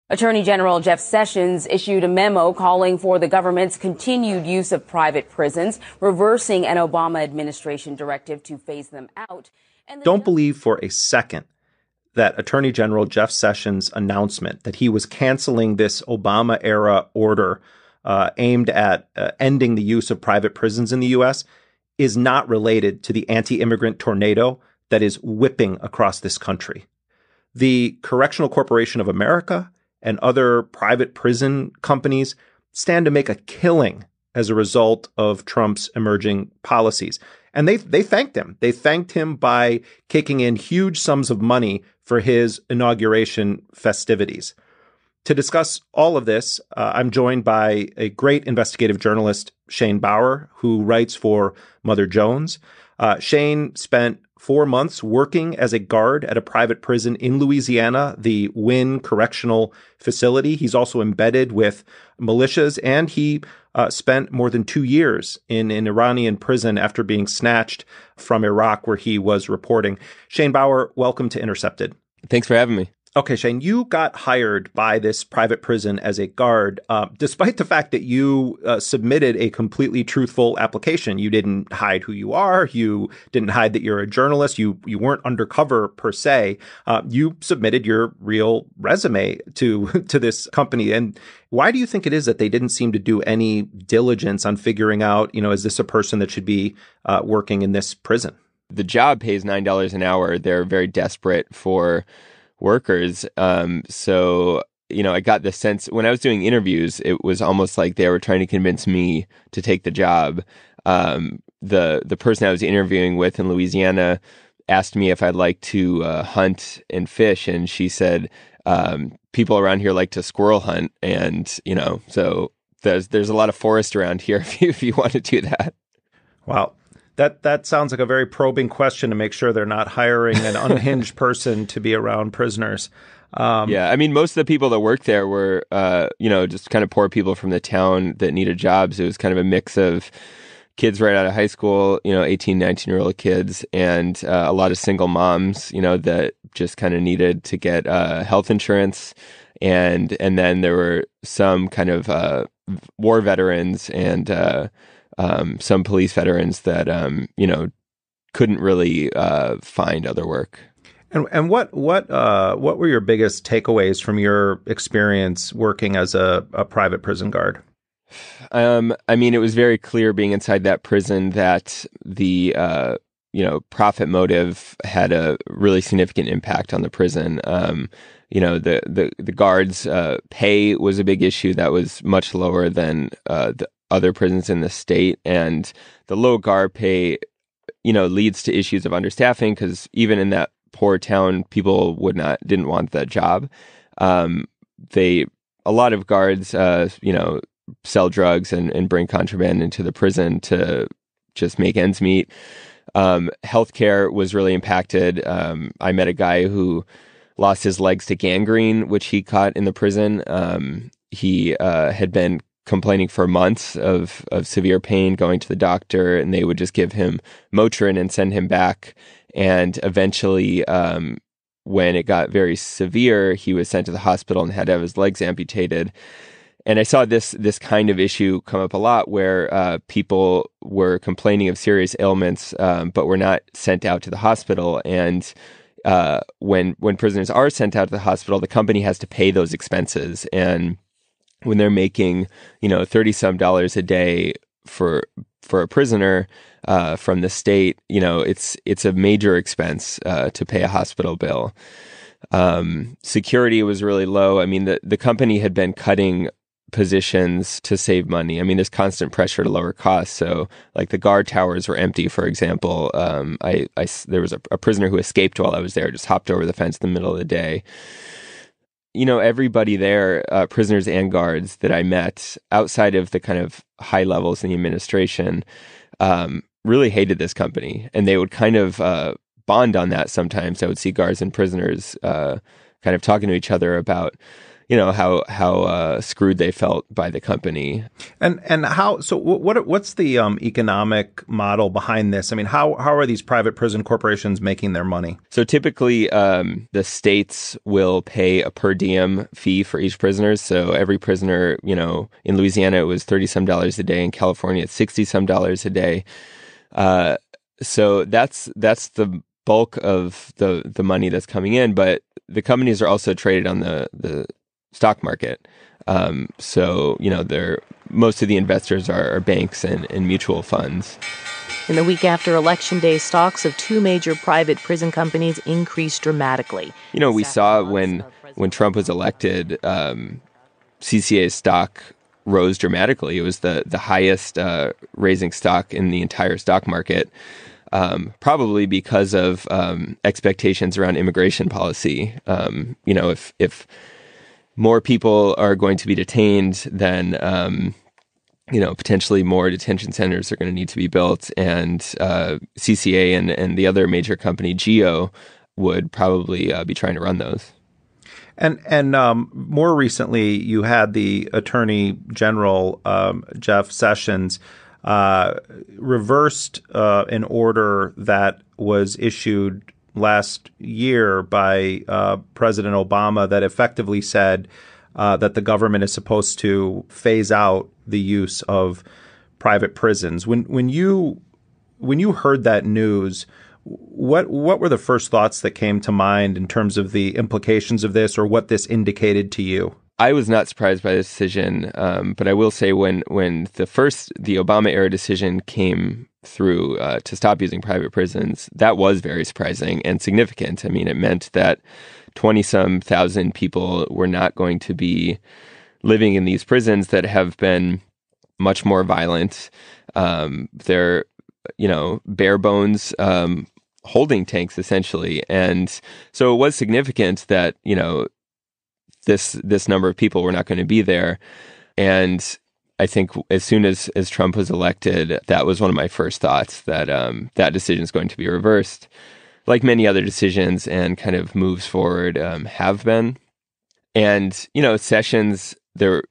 Attorney General Jeff Sessions issued a memo calling for the government's continued use of private prisons, reversing an Obama administration directive to phase them out. Don't believe for a second that Attorney General Jeff Sessions' announcement that he was canceling this Obama-era order aimed at ending the use of private prisons in the U.S. is not related to the anti-immigrant tornado that is whipping across this country. The Correctional Corporation of America and other private prison companies stand to make a killing as a result of Trump's emerging policies. And they thanked him. They thanked him by kicking in huge sums of money for his inauguration festivities. To discuss all of this, I'm joined by a great investigative journalist, Shane Bauer, who writes for Mother Jones. Shane spent 4 months working as a guard at a private prison in Louisiana, the Wynn Correctional Facility. He's also embedded with militias, and he spent more than 2 years in an Iranian prison after being snatched from Iraq, where he was reporting. Shane Bauer, welcome to Intercepted. Thanks for having me. Okay, Shane, you got hired by this private prison as a guard, despite the fact that you submitted a completely truthful application. You didn't hide who you are. You didn't hide that you're a journalist. You weren't undercover per se. You submitted your real resume to this company. And why do you think it is that they didn't seem to do any diligence on figuring out, is this a person that should be working in this prison? The job pays $9 an hour. They're very desperate for workers. So, I got the sense when I was doing interviews, it was almost like they were trying to convince me to take the job. The person I was interviewing with in Louisiana asked me if I'd like to hunt and fish. And she said, people around here like to squirrel hunt. And, so there's a lot of forest around here if you want to do that. Wow. That sounds like a very probing question to make sure they're not hiring an unhinged person to be around prisoners. Yeah, I mean, most of the people that worked there were, just kind of poor people from the town that needed jobs. It was kind of a mix of kids right out of high school, 18, 19-year-old kids, and a lot of single moms, that just kind of needed to get health insurance. And then there were some kind of war veterans and some police veterans that, couldn't really find other work. And what were your biggest takeaways from your experience working as a private prison guard? It was very clear being inside that prison that the, profit motive had a really significant impact on the prison. The guards' pay was a big issue that was much lower than the other prisons in the state, and the low guard pay, leads to issues of understaffing because even in that poor town, people didn't want that job. A lot of guards, sell drugs and bring contraband into the prison to just make ends meet. Healthcare was really impacted. I met a guy who lost his legs to gangrene, which he caught in the prison. He had been complaining for months of severe pain, going to the doctor, and they would just give him Motrin and send him back. And eventually, when it got very severe, he was sent to the hospital and had to have his legs amputated. And I saw this kind of issue come up a lot where people were complaining of serious ailments, but were not sent out to the hospital. And when prisoners are sent out to the hospital, the company has to pay those expenses. And when they're making, $30-some a day for a prisoner from the state, it's a major expense to pay a hospital bill. Security was really low. I mean, the company had been cutting positions to save money. I mean, there's constant pressure to lower costs. So, like the guard towers were empty, for example. There was a prisoner who escaped while I was there, just hopped over the fence in the middle of the day. Everybody there, prisoners and guards that I met outside of the kind of high levels in the administration, really hated this company. And they would kind of bond on that sometimes. I would see guards and prisoners kind of talking to each other about, how screwed they felt by the company. And how? So what's the economic model behind this? I mean, how are these private prison corporations making their money? So typically, the states will pay a per diem fee for each prisoner. So every prisoner, in Louisiana it was $30-some a day. In California, it's $60-some a day. So that's the bulk of the money that's coming in. But the companies are also traded on the stock market. So, most of the investors are banks and mutual funds. In the week after Election Day, stocks of two major private prison companies increased dramatically. We saw when Trump was elected, CCA's stock rose dramatically. It was the highest raising stock in the entire stock market, probably because of expectations around immigration policy. If more people are going to be detained, then potentially more detention centers are going to need to be built, and CCA and the other major company, GEO, would probably be trying to run those. And more recently, you had the Attorney General, Jeff Sessions, reversed an order that was issued last year by President Obama that effectively said that the government is supposed to phase out the use of private prisons. When you heard that news, what were the first thoughts that came to mind in terms of the implications of this, or what this indicated to you? I was not surprised by this decision, but I will say when the Obama era decision came through to stop using private prisons, that was very surprising and significant. I mean, it meant that 20-some thousand people were not going to be living in these prisons that have been much more violent. They're, bare bones holding tanks, essentially. And so it was significant that, this number of people were not going to be there. And I think as soon as Trump was elected, that was one of my first thoughts, that that decision is going to be reversed, like many other decisions and kind of moves forward have been. And, Sessions, there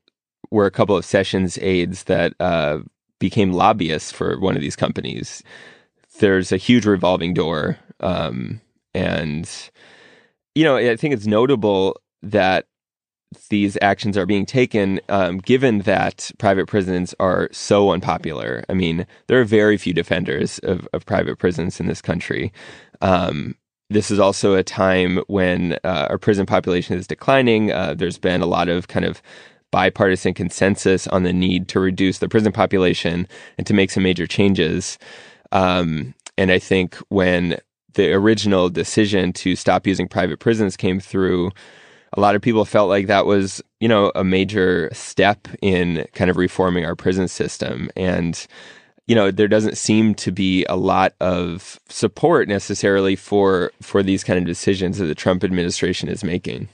were a couple of Sessions aides that became lobbyists for one of these companies. There's a huge revolving door. And, I think it's notable that these actions are being taken, given that private prisons are so unpopular. I mean, there are very few defenders of private prisons in this country. This is also a time when our prison population is declining. There's been a lot of kind of bipartisan consensus on the need to reduce the prison population and to make some major changes. And I think when the original decision to stop using private prisons came through, a lot of people felt like that was, a major step in kind of reforming our prison system. And, there doesn't seem to be a lot of support necessarily for these kind of decisions that the Trump administration is making.